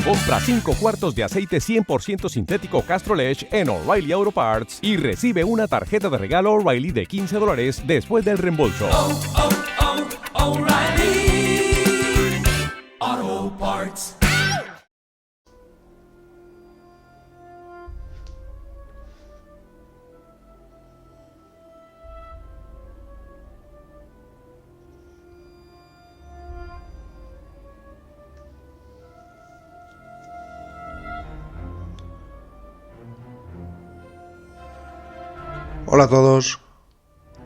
Compra 5 cuartos de aceite 100% sintético Castrol Edge en O'Reilly Auto Parts y recibe una tarjeta de regalo O'Reilly de $15 después del reembolso. O'Reilly Auto Parts. Hola a todos,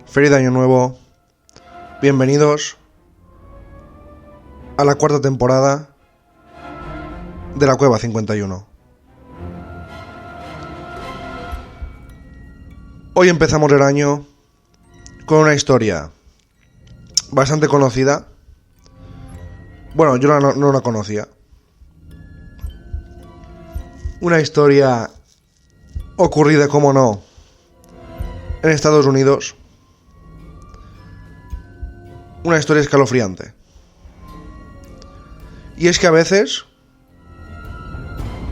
feliz año nuevo, bienvenidos a la cuarta temporada de la Cueva 51. Hoy empezamos el año con una historia bastante conocida. Bueno, yo no la conocía. Una historia ocurrida, como no, en Estados Unidos. Una historia escalofriante. Y es que a veces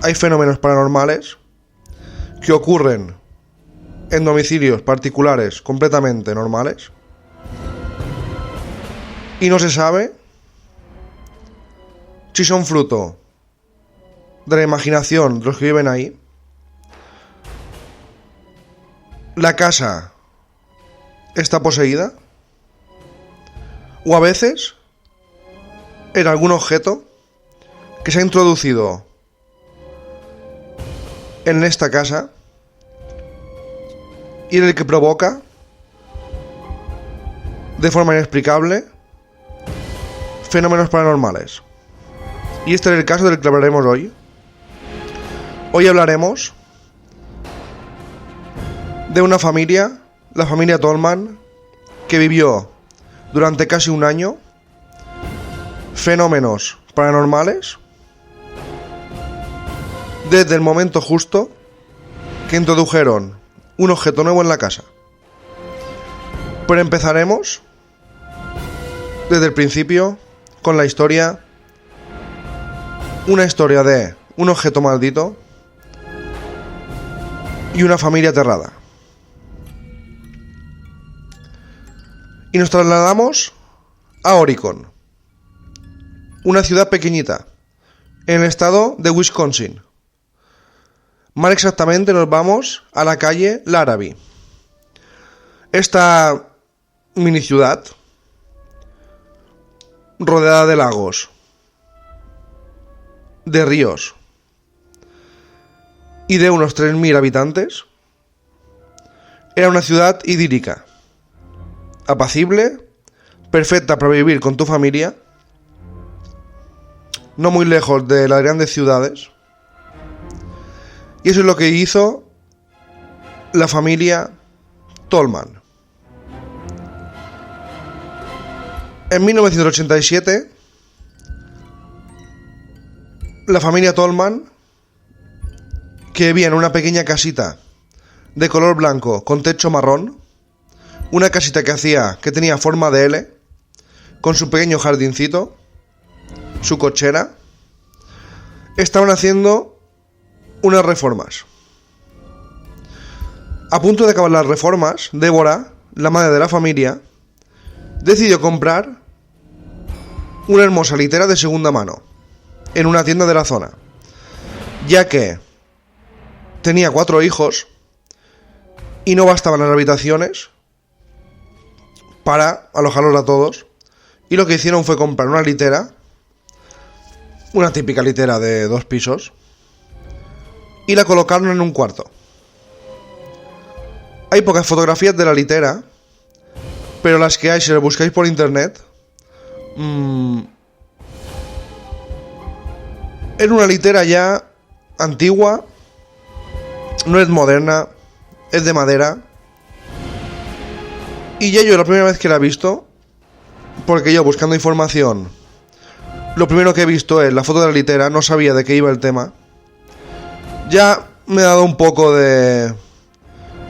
hay fenómenos paranormales que ocurren en domicilios particulares completamente normales y no se sabe si son fruto de la imaginación de los que viven ahí, la casa está poseída, o a veces era algún objeto que se ha introducido en esta casa y en el que provoca de forma inexplicable fenómenos paranormales. Y este es el caso del que hablaremos hoy. Hoy hablaremos de una familia, la familia Tolman, que vivió durante casi un año fenómenos paranormales desde el momento justo que introdujeron un objeto nuevo en la casa. Pero empezaremos desde el principio con la historia, una historia de un objeto maldito y una familia aterrada. Y nos trasladamos a Oricon, una ciudad pequeñita, en el estado de Wisconsin. Más exactamente nos vamos a la calle Larrabee. Esta mini ciudad, rodeada de lagos, de ríos y de unos 3.000 habitantes, era una ciudad idílica, apacible, perfecta para vivir con tu familia, no muy lejos de las grandes ciudades. Y eso es lo que hizo la familia Tolman. En 1987, la familia Tolman, que vivía en una pequeña casita de color blanco con techo marrón, una casita que tenía forma de L, con su pequeño jardincito, su cochera, estaban haciendo unas reformas. A punto de acabar las reformas, Débora, la madre de la familia, decidió comprar una hermosa litera de segunda mano en una tienda de la zona, ya que tenía 4 hijos y no bastaban las habitaciones para alojarlos a todos, y lo que hicieron fue comprar una litera, una típica litera de 2 pisos, y la colocaron en un cuarto. Hay pocas fotografías de la litera, pero las que hay, si las buscáis por internet, era una litera ya antigua, no es moderna, es de madera. Y ya yo la primera vez que la he visto, porque yo buscando información, lo primero que he visto es la foto de la litera, no sabía de qué iba el tema, ya me ha dado un poco de...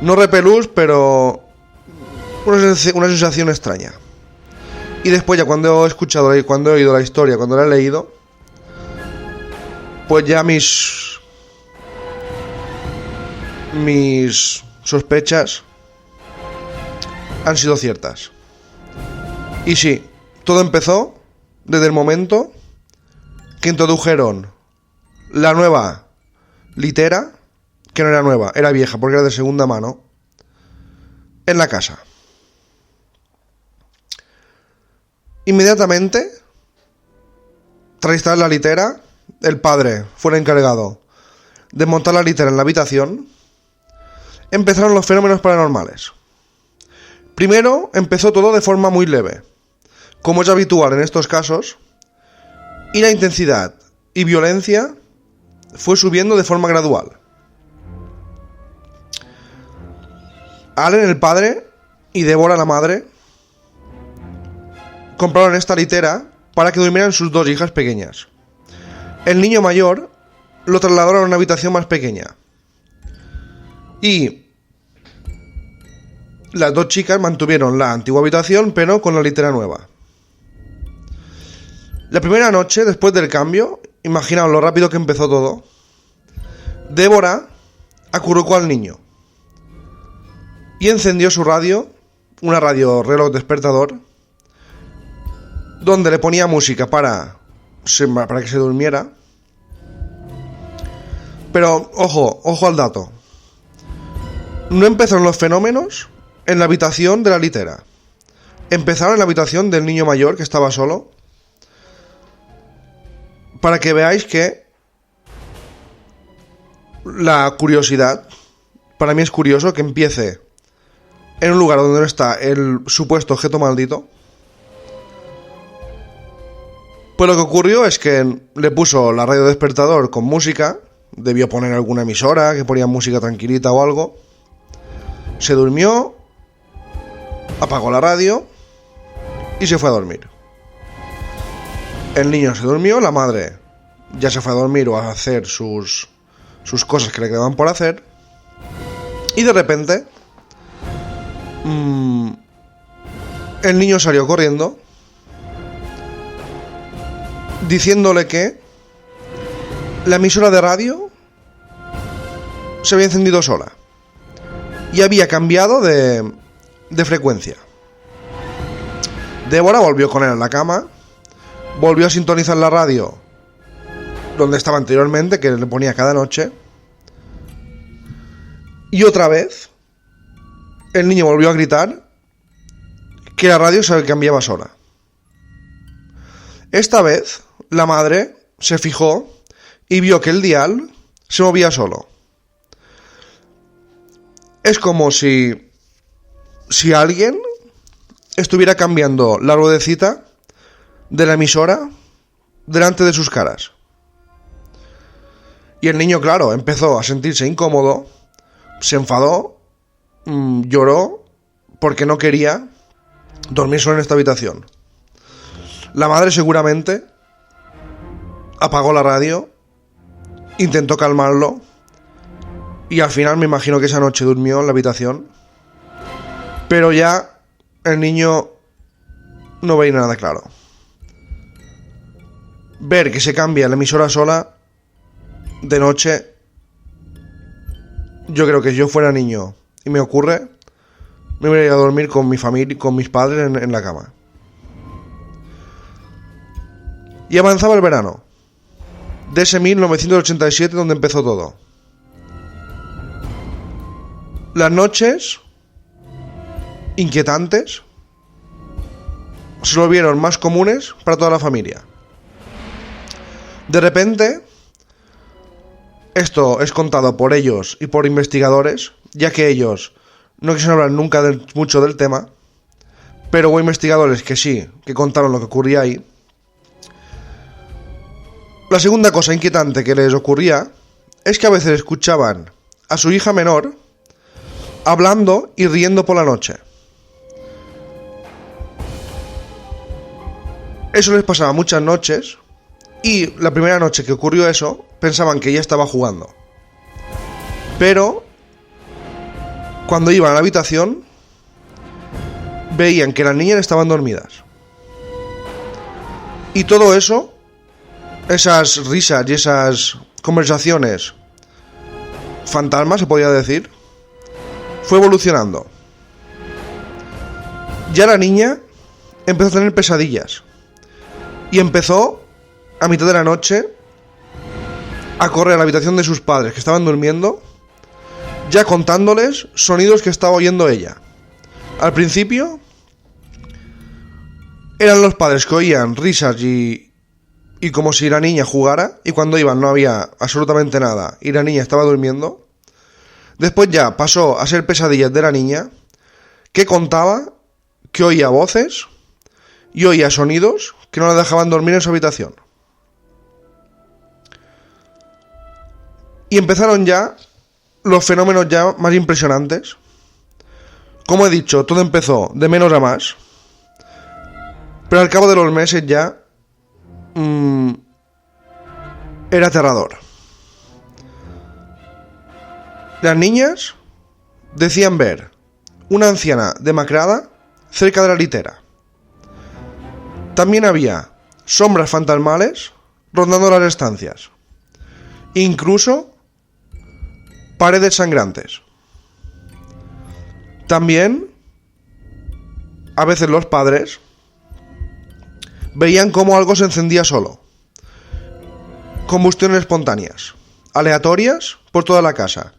no repelús, pero una sensación extraña. Y después ya cuando he escuchado, cuando he oído la historia, cuando la he leído, pues ya mis sospechas han sido ciertas. Y sí, todo empezó desde el momento que introdujeron la nueva litera, que no era nueva, era vieja porque era de segunda mano, en la casa. Inmediatamente, tras instalar la litera, el padre fue el encargado de montar la litera en la habitación. Empezaron los fenómenos paranormales. Primero empezó todo de forma muy leve, como es habitual en estos casos, y la intensidad y violencia fue subiendo de forma gradual. Allen, el padre, y Deborah, la madre, compraron esta litera para que durmieran sus dos hijas pequeñas. El niño mayor lo trasladaron a una habitación más pequeña. Y las dos chicas mantuvieron la antigua habitación, pero con la litera nueva. La primera noche, después del cambio, imaginaos lo rápido que empezó todo, Deborah acurrucó al niño y encendió su radio, una radio reloj despertador, donde le ponía música para que se durmiera. Pero ojo al dato. No empezaron los fenómenos en la habitación de la litera. Empezaron en la habitación del niño mayor, que estaba solo. Para que veáis que la curiosidad, para mí es curioso que empiece en un lugar donde no está el supuesto objeto maldito. Pues lo que ocurrió es que le puso la radio despertador con música. Debió poner alguna emisora que ponía música tranquilita o algo. Se durmió, apagó la radio y se fue a dormir. El niño se durmió, la madre ya se fue a dormir o a hacer sus cosas que le quedaban por hacer. Y de repente el niño salió corriendo diciéndole que la emisora de radio se había encendido sola y había cambiado de frecuencia. Deborah volvió con él a la cama, volvió a sintonizar la radio donde estaba anteriormente, que le ponía cada noche, y otra vez el niño volvió a gritar que la radio se cambiaba sola. Esta vez la madre se fijó y vio que el dial se movía solo. Es como si alguien estuviera cambiando la ruedecita de la emisora delante de sus caras. Y el niño, claro, empezó a sentirse incómodo, se enfadó, lloró, porque no quería dormir solo en esta habitación. La madre seguramente apagó la radio, intentó calmarlo, y al final me imagino que esa noche durmió en la habitación. Pero ya el niño no veía nada claro. Ver que se cambia la emisora sola de noche, yo creo que si yo fuera niño y me ocurre, me voy a ir a dormir con mi familia, con mis padres en la cama. Y avanzaba el verano de ese 1987 donde empezó todo. Las noches inquietantes se volvieron más comunes para toda la familia. De repente, esto es contado por ellos y por investigadores, ya que ellos no quisieron hablar nunca mucho del tema, pero hubo investigadores que sí, que contaron lo que ocurría ahí. La segunda cosa inquietante que les ocurría es que a veces escuchaban a su hija menor hablando y riendo por la noche. Eso les pasaba muchas noches, y la primera noche que ocurrió eso, pensaban que ella estaba jugando. Pero cuando iban a la habitación, veían que las niñas estaban dormidas. Y todo eso, esas risas y esas conversaciones fantasmas, se podría decir, fue evolucionando. Ya la niña empezó a tener pesadillas y empezó a mitad de la noche a correr a la habitación de sus padres que estaban durmiendo, ya contándoles sonidos que estaba oyendo ella. Al principio eran los padres que oían risas y como si la niña jugara, y cuando iban no había absolutamente nada y la niña estaba durmiendo. Después ya pasó a ser pesadillas de la niña, que contaba que oía voces y oía sonidos que no la dejaban dormir en su habitación. Y empezaron ya los fenómenos ya más impresionantes. Como he dicho, todo empezó de menos a más, pero al cabo de los meses ya era aterrador. Las niñas decían ver una anciana demacrada cerca de la litera. También había sombras fantasmales rondando las estancias, incluso paredes sangrantes. También, a veces los padres veían cómo algo se encendía solo. Combustiones espontáneas, aleatorias por toda la casa.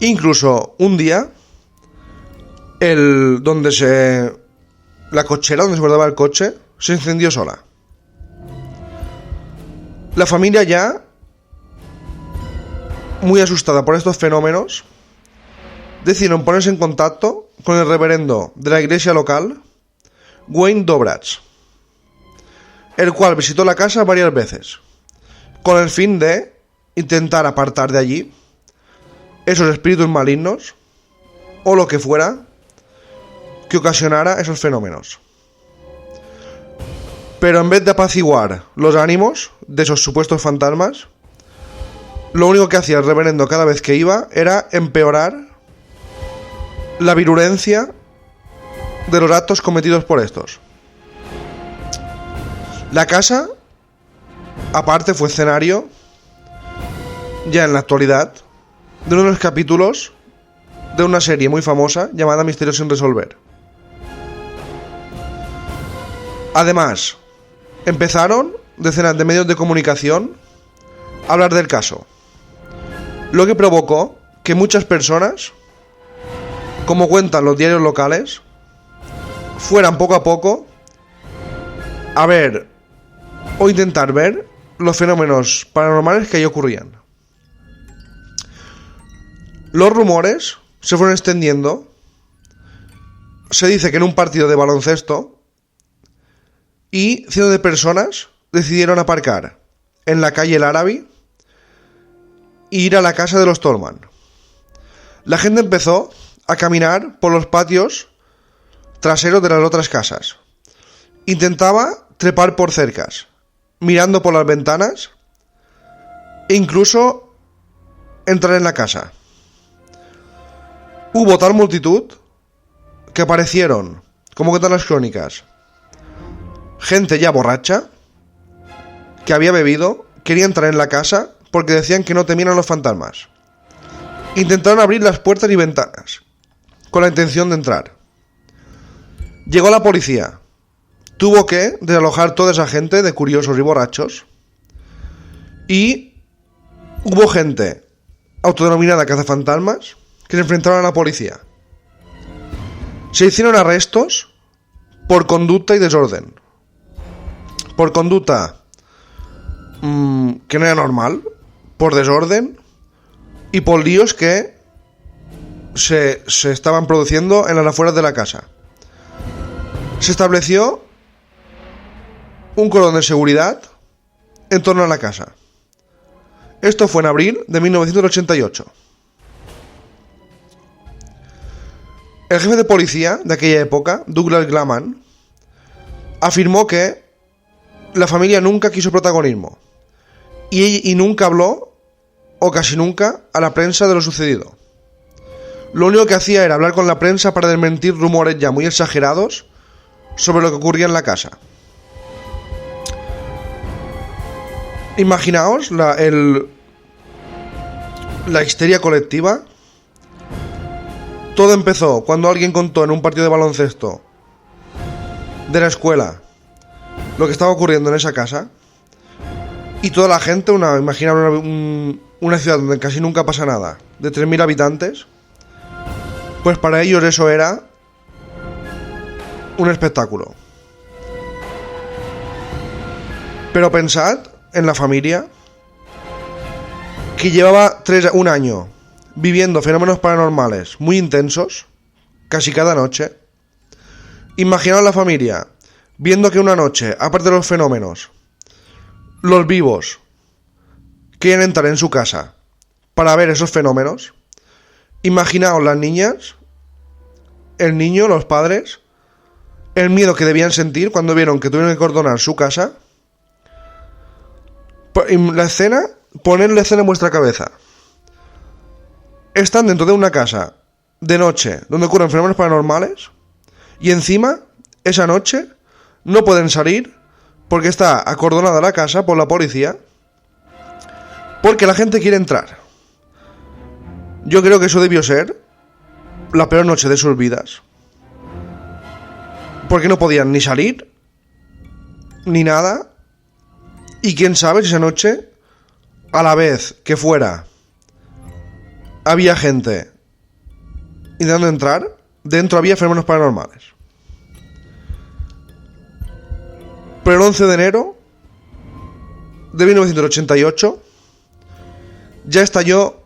Incluso un día, la cochera donde se guardaba el coche se incendió sola. La familia, ya muy asustada por estos fenómenos, decidieron ponerse en contacto con el reverendo de la iglesia local, Wayne Dobrats, el cual visitó la casa varias veces, con el fin de intentar apartar de allí esos espíritus malignos o lo que fuera que ocasionara esos fenómenos. Pero en vez de apaciguar los ánimos de esos supuestos fantasmas, lo único que hacía el reverendo cada vez que iba era empeorar la virulencia de los actos cometidos por estos. La casa, aparte, fue escenario, ya en la actualidad, de uno de los capítulos de una serie muy famosa llamada Misterios sin resolver. Además, empezaron decenas de medios de comunicación a hablar del caso, lo que provocó que muchas personas, como cuentan los diarios locales, fueran poco a poco a ver o intentar ver los fenómenos paranormales que allí ocurrían. Los rumores se fueron extendiendo. Se dice que en un partido de baloncesto, y cientos de personas decidieron aparcar en la calle El Árabe e ir a la casa de los Tolman. La gente empezó a caminar por los patios traseros de las otras casas. Intentaba trepar por cercas, mirando por las ventanas e incluso entrar en la casa. Hubo tal multitud que aparecieron, como cuentan las crónicas, gente ya borracha que había bebido, quería entrar en la casa porque decían que no temían a los fantasmas. Intentaron abrir las puertas y ventanas con la intención de entrar. Llegó la policía. Tuvo que desalojar toda esa gente de curiosos y borrachos. Y hubo gente autodenominada cazafantasmas que se enfrentaron a la policía. Se hicieron arrestos por conducta y desorden. Por conducta que no era normal, por desorden y por líos que se estaban produciendo en las afueras de la casa. Se estableció un cordón de seguridad en torno a la casa. Esto fue en abril de 1988. El jefe de policía de aquella época, Douglas Glaman, afirmó que la familia nunca quiso protagonismo y nunca habló, o casi nunca, a la prensa de lo sucedido. Lo único que hacía era hablar con la prensa para desmentir rumores ya muy exagerados sobre lo que ocurría en la casa. Imaginaos el la histeria colectiva. Todo empezó cuando alguien contó en un partido de baloncesto de la escuela lo que estaba ocurriendo en esa casa. Y toda la gente, imagina una ciudad donde casi nunca pasa nada, de 3.000 habitantes, pues para ellos eso era un espectáculo. Pero pensad en la familia que llevaba un año viviendo fenómenos paranormales muy intensos, casi cada noche. Imaginaos la familia viendo que una noche, aparte de los fenómenos, los vivos quieren entrar en su casa para ver esos fenómenos. Imaginaos las niñas, el niño, los padres, el miedo que debían sentir cuando vieron que tuvieron que cordonar su casa. La escena, poned la escena en vuestra cabeza. Están dentro de una casa de noche donde ocurren fenómenos paranormales y encima, esa noche, no pueden salir porque está acordonada la casa por la policía porque la gente quiere entrar. Yo creo que eso debió ser la peor noche de sus vidas, porque no podían ni salir ni nada. Y quién sabe si esa noche, a la vez que fuera, había gente intentando entrar, dentro había fenómenos paranormales. Pero el 11 de enero de 1988 ya estalló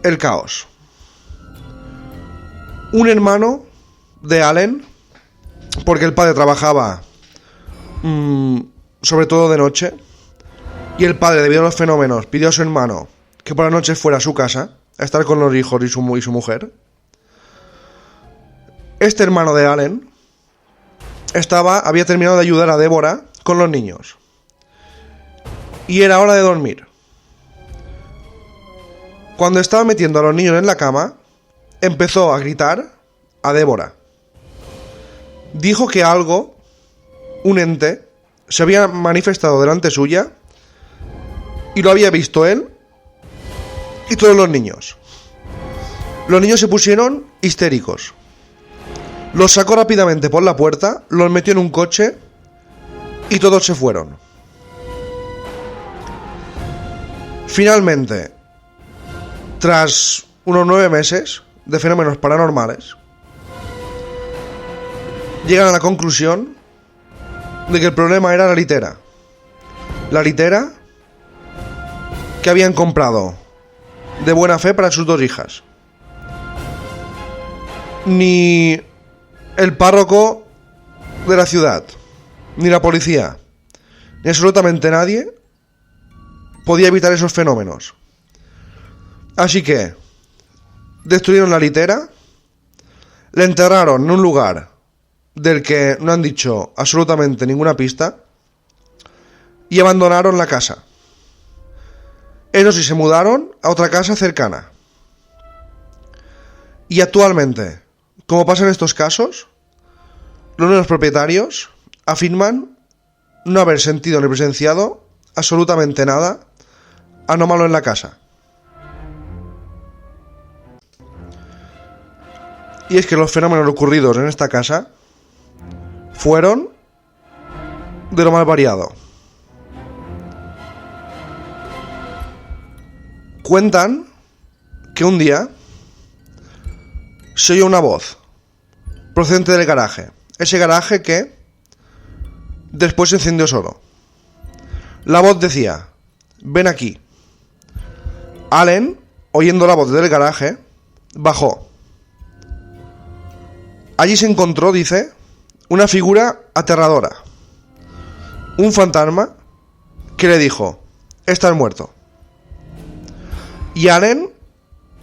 el caos. Un hermano de Allen, porque el padre trabajaba sobre todo de noche, y el padre, debido a los fenómenos, pidió a su hermano que por la noche fuera a su casa a estar con los hijos y su mujer. Este hermano de Allen había terminado de ayudar a Débora con los niños y era hora de dormir. Cuando estaba metiendo a los niños en la cama, empezó a gritar a Débora. Dijo que algo, un ente, se había manifestado delante suya y lo había visto él y todos los niños. Los niños se pusieron histéricos. Los sacó rápidamente por la puerta, los metió en un coche y todos se fueron. Finalmente, tras unos 9 meses de fenómenos paranormales, llegan a la conclusión de que el problema era la litera. La litera que habían comprado de buena fe para sus 2 hijas. Ni el párroco de la ciudad, ni la policía, ni absolutamente nadie podía evitar esos fenómenos. Así que destruyeron la litera, la enterraron en un lugar del que no han dicho absolutamente ninguna pista y abandonaron la casa. Ellos sí se mudaron a otra casa cercana. Y actualmente, como pasa en estos casos, los nuevos propietarios afirman no haber sentido ni presenciado absolutamente nada anómalo en la casa. Y es que los fenómenos ocurridos en esta casa fueron de lo más variado. Cuentan que un día se oyó una voz procedente del garaje. Ese garaje que después se encendió solo. La voz decía: ven aquí. Allen, oyendo la voz del garaje, bajó. Allí se encontró, dice, una figura aterradora. Un fantasma que le dijo: estás muerto. Y Allen,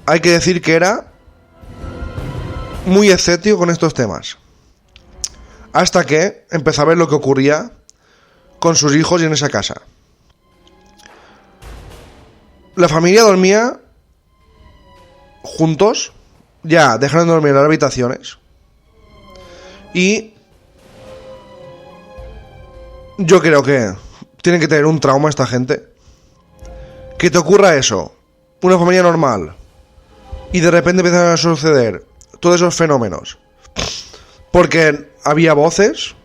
hay que decir que era muy escéptico con estos temas. Hasta que empezó a ver lo que ocurría con sus hijos y en esa casa. La familia dormía juntos, ya dejaron de dormir en las habitaciones. Y yo creo que tienen que tener un trauma esta gente. Que te ocurra eso una familia normal, y de repente empiezan a suceder todos esos fenómenos, porque había voces,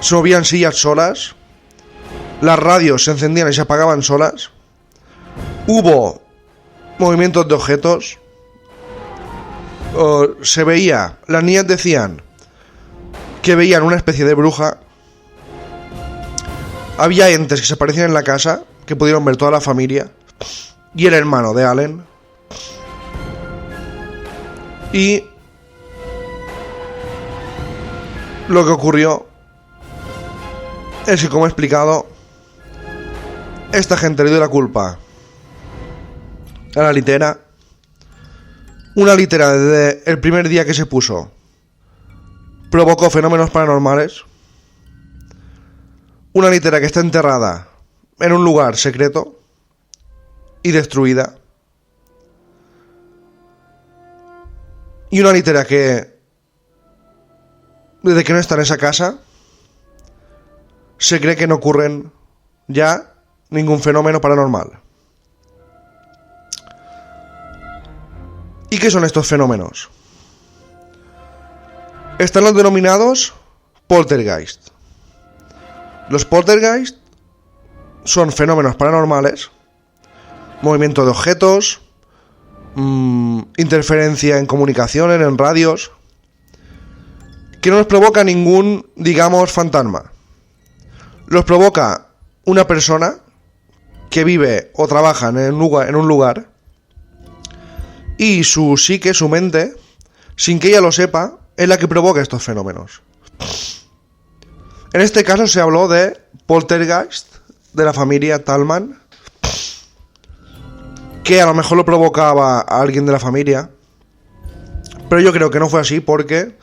se movían sillas solas, las radios se encendían y se apagaban solas, hubo movimientos de objetos, se veía, las niñas decían que veían una especie de bruja, había entes que se aparecían en la casa, que pudieron ver toda la familia, y el hermano de Allen. Y lo que ocurrió es que, como he explicado, esta gente le dio la culpa a la litera. Una litera desde el primer día que se puso provocó fenómenos paranormales. Una litera que está enterrada en un lugar secreto y destruida. Y una litera que, desde que no está en esa casa, se cree que no ocurren ya ningún fenómeno paranormal. ¿Y qué son estos fenómenos? Están los denominados poltergeist. Los poltergeist son fenómenos paranormales, movimiento de objetos, interferencia en comunicaciones, en radios, que no nos provoca ningún, digamos, fantasma. Los provoca una persona que vive o trabaja en un lugar, y su psique, su mente, sin que ella lo sepa, es la que provoca estos fenómenos. En este caso se habló de poltergeist de la familia Tallman, que a lo mejor lo provocaba a alguien de la familia, pero yo creo que no fue así, porque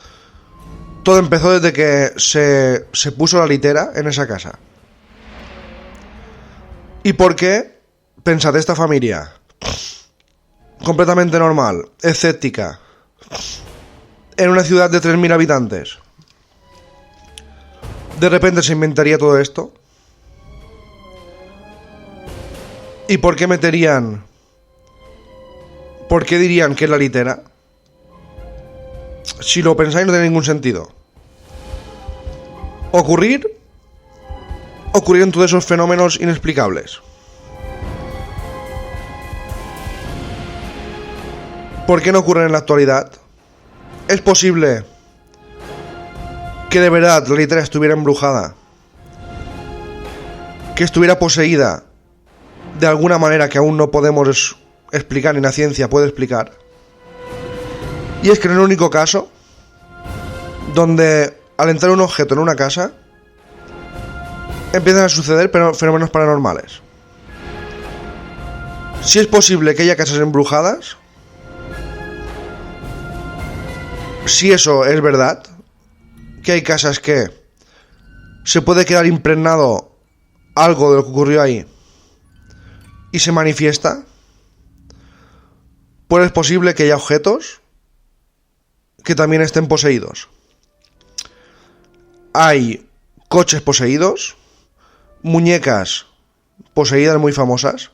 todo empezó desde que se puso la litera en esa casa. ¿Y por qué? Pensad, esta familia completamente normal, escéptica, en una ciudad de 3.000 habitantes, de repente se inventaría todo esto. ¿Y por qué meterían? ¿Por qué dirían que es la litera? Si lo pensáis, no tiene ningún sentido. Ocurrieron todos esos fenómenos inexplicables. ¿Por qué no ocurren en la actualidad? ¿Es posible que de verdad la litera estuviera embrujada? ¿Que estuviera poseída de alguna manera que aún no podemos explicar, ni la ciencia puede explicar? Y es que en el único caso donde al entrar un objeto en una casa empiezan a suceder fenómenos paranormales. Si es posible que haya casas embrujadas, si eso es verdad, que hay casas que se puede quedar impregnado algo de lo que ocurrió ahí y se manifiesta, pues es posible que haya objetos que también estén poseídos. Hay coches poseídos, muñecas poseídas muy famosas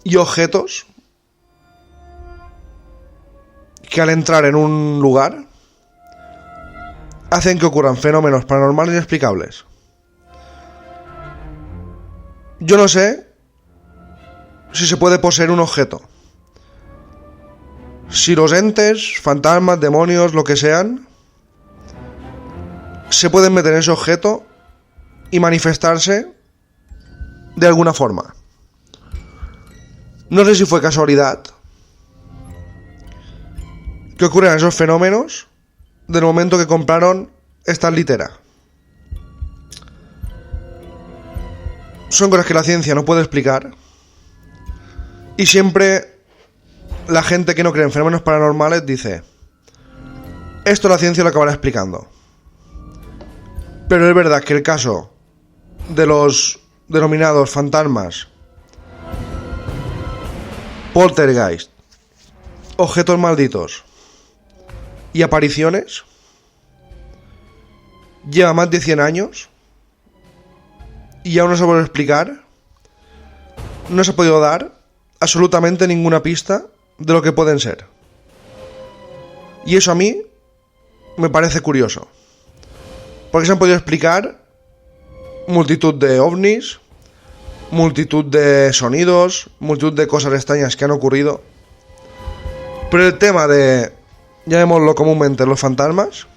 y objetos que al entrar en un lugar hacen que ocurran fenómenos paranormales inexplicables. Yo no sé si se puede poseer un objeto. Si los entes, fantasmas, demonios, lo que sean, se pueden meter en ese objeto y manifestarse de alguna forma. No sé si fue casualidad que ocurrieran esos fenómenos del momento que compraron esta litera. Son cosas que la ciencia no puede explicar, y siempre la gente que no cree en fenómenos paranormales dice: esto la ciencia lo acabará explicando. Pero es verdad que el caso de los denominados fantasmas, poltergeist, objetos malditos y apariciones lleva más de 100 años y aún no se puede explicar, no se ha podido dar absolutamente ninguna pista de lo que pueden ser. Y eso a mí me parece curioso, porque se han podido explicar multitud de ovnis, multitud de sonidos, multitud de cosas extrañas que han ocurrido, pero el tema de, llamémoslo comúnmente, los fantasmas,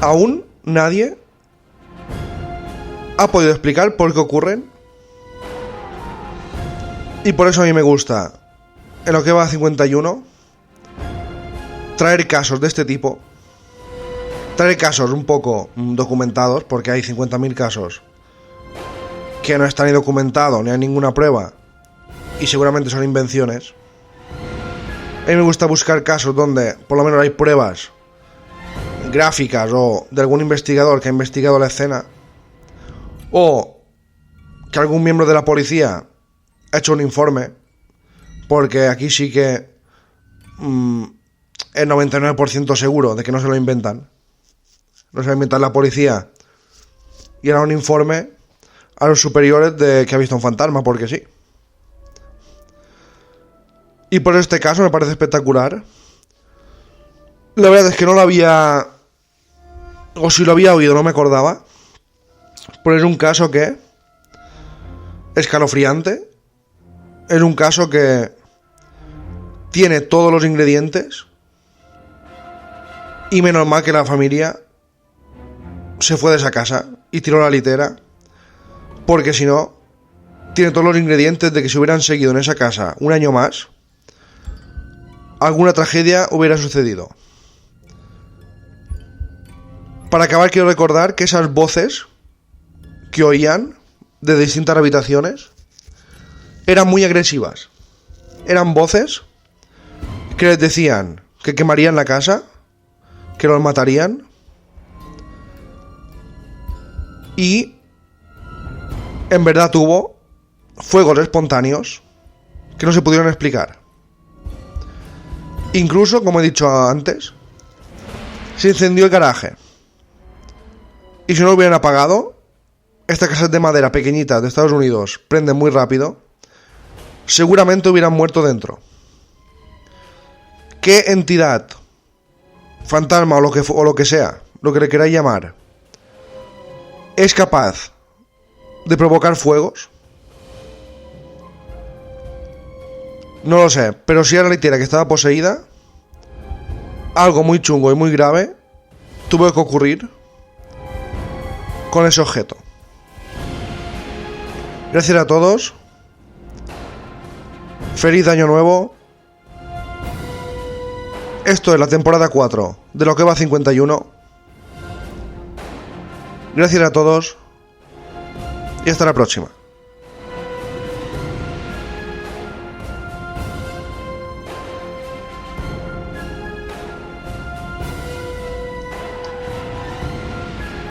aún nadie ha podido explicar por qué ocurren. Y por eso a mí me gusta, en lo que va a 51, traer casos de este tipo, traer casos un poco documentados, porque hay 50.000 casos que no están ni documentados, ni hay ninguna prueba, y seguramente son invenciones. A mí me gusta buscar casos donde por lo menos hay pruebas gráficas o de algún investigador que ha investigado la escena, o que algún miembro de la policía ha hecho un informe, porque aquí sí que es 99% seguro de que no se lo inventan. No se lo inventa la policía y hará un informe a los superiores de que ha visto un fantasma, porque sí. Y por este caso me parece espectacular. La verdad es que no lo había, o si lo había oído no me acordaba, pero es un caso que escalofriante. Es un caso que tiene todos los ingredientes, y menos mal que la familia se fue de esa casa y tiró la litera, porque si no, tiene todos los ingredientes de que si hubieran seguido en esa casa un año más, alguna tragedia hubiera sucedido. Para acabar, quiero recordar que esas voces que oían de distintas habitaciones eran muy agresivas. Eran voces que les decían que quemarían la casa, que los matarían, y en verdad hubo fuegos espontáneos que no se pudieron explicar. Incluso, como he dicho antes, se incendió el garaje. Y si no lo hubieran apagado, estas casas de madera pequeñitas de Estados Unidos prenden muy rápido, seguramente hubieran muerto dentro. ¿Qué entidad, fantasma o lo que sea, lo que le queráis llamar, es capaz de provocar fuegos? No lo sé, pero si era la litera que estaba poseída, algo muy chungo y muy grave tuvo que ocurrir con ese objeto. Gracias a todos. Feliz año nuevo. Esto es la temporada 4 de lo que va a 51. Gracias a todos y hasta la próxima.